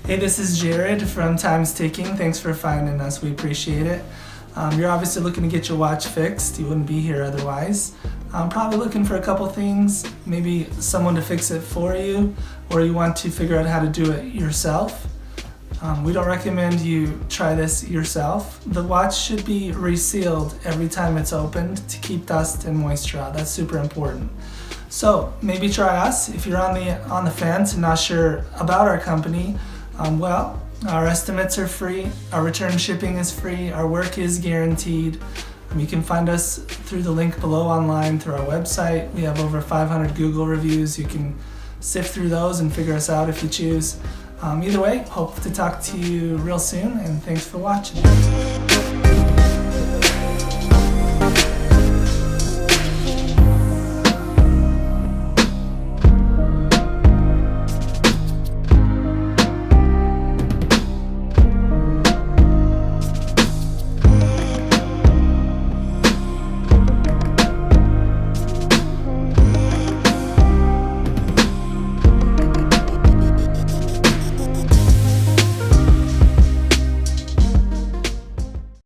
Hey, this is Jared from Time's Ticking. Thanks for finding us. We appreciate it. You're obviously looking to get your watch fixed. You wouldn't be here otherwise. Probably looking for a couple things, maybe someone to fix it for you, or you want to figure out how to do it yourself. We don't recommend you try this yourself. The watch should be resealed every time it's opened to keep dust and moisture out. That's super important. So maybe try us. If you're on the fence and not sure about our company, well, our estimates are free, our return shipping is free, our work is guaranteed. You can find us through the link below online through our website. We have over 500 Google reviews. You can sift through those and figure us out if you choose. Either way, hope to talk to you real soon, and thanks for watching.